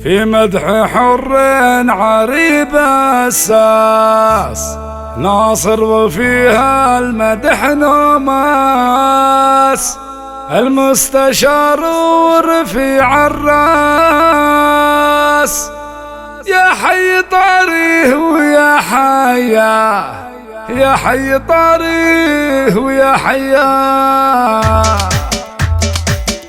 في مدح حر عريب الساس ناصر وفيها المدح نوماس المستشار ورفيع الراس يا حي طاريه ويا حياه يا حي طاريه ويا حياه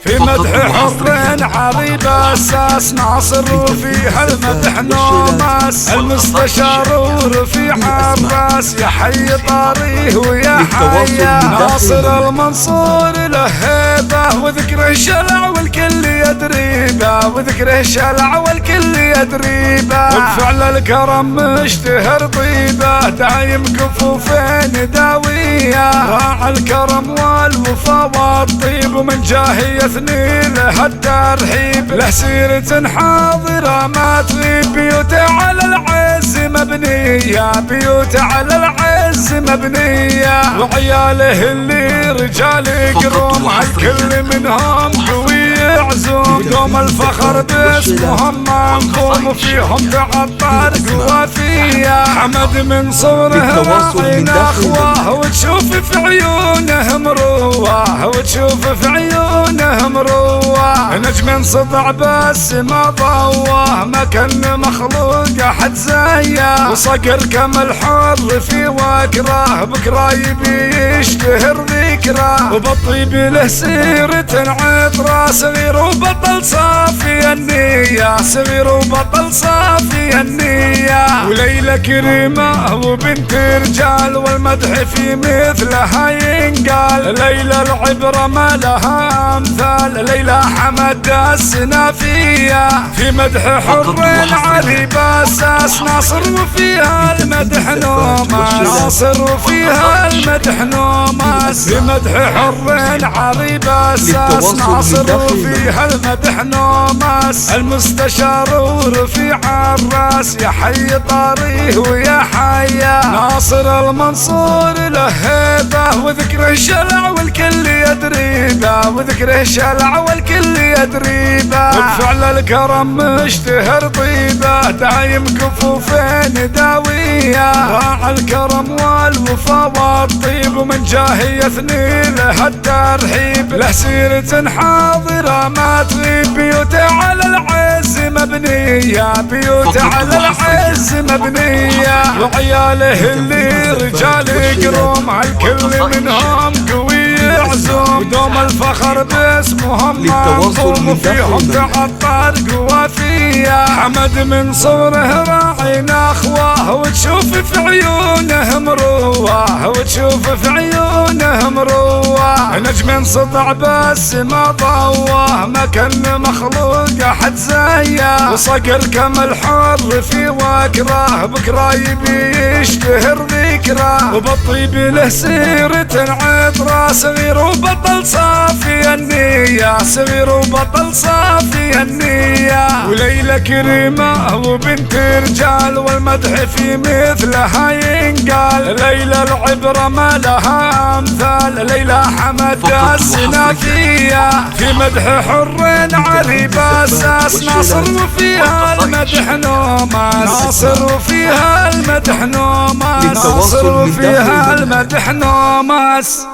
في مدح حر عريب الساس ناصر وفيها المدح نوماس المستشار ورفيع الراس يا حي طاريه ويا حيا ناصر المنصور له هيبه وذكره شلع والكل يدري به وذكره شلع والكل يدري به بفعل الكرم مشتهر طيبه دايم كفوفين داويه راعى الكرم والوفا والطيب ومن جاهي يثني له الترحيب له سيرة حاضرة ما تغيب بيوته على العز مبنية بيوته على العز مبنية وعياله اللي رجال يقروم الكل منهم قوي يعزوم دوم الفخر باسمهم منظوم وفيهم تعطر قوافية حمد من صوره راعين اخواه وتشوف في عيونه مروه وتشوف في عيونه مروه نجم سطع بس ما ضواه ما كان مخلوق احد زيه وصقر كم الحر في وكره بكره يبي يشتهر ذكره وبالطيب له سيرة عطره صغير وبطل صافي النية صغير وبطل صافي النية وليلة كريمة وبنت رجال والمدح في مثلها ينقال ليلة العبرة ما لها امثال ليلة حمد السنافية في مدح حر علي باساس ناصر وفيها المدح نوماس ناصر وفيها المدح نوماس في مدح حر علي باساس ناصر وفيها المدح نوماس المستشار ورفيع الراس يا حي طاريه ويا حيا ناصر المنصور له هيبه وذكره شلع والكل يدري به وذكره شلع والكل يدري به بفعل الكرم مشتهر طيبه دايم كفوفين داويه راعى الكرم والوفا والطيب ومن جاهي يثني له الترحيب له سيرة حاضرة ما تغيب بيوته على العز مبنية بيوته على العز مبنية وعياله اللي رجال يقروم الكل منهم قوي يعزوم دوم الفخر باسمهم منظوم وفيهم تعطر قوافية حمد من صوره راعين اخواه وتشوف في عيونه مروه وتشوف في عيونه مروه نجم سطع بس ما ضواه ما كان مخلوق احد زيه وصقر كم الحر في وكره بكره يبي يشتهر ذكره وبالطيب له سيرة عطره صغير وبطل صافي النية صغير وبطل صافي النية وليلة كريمة وبنت رجال والمدح في مثلها ينقال ليلة العبرة ما لها امثال ليلة حمد السنافية في مدح حر علي باساس ناصر وفيها المدح نوماس ناصر وفيها المدح نوماس ناصر وفيها المدح نوماس.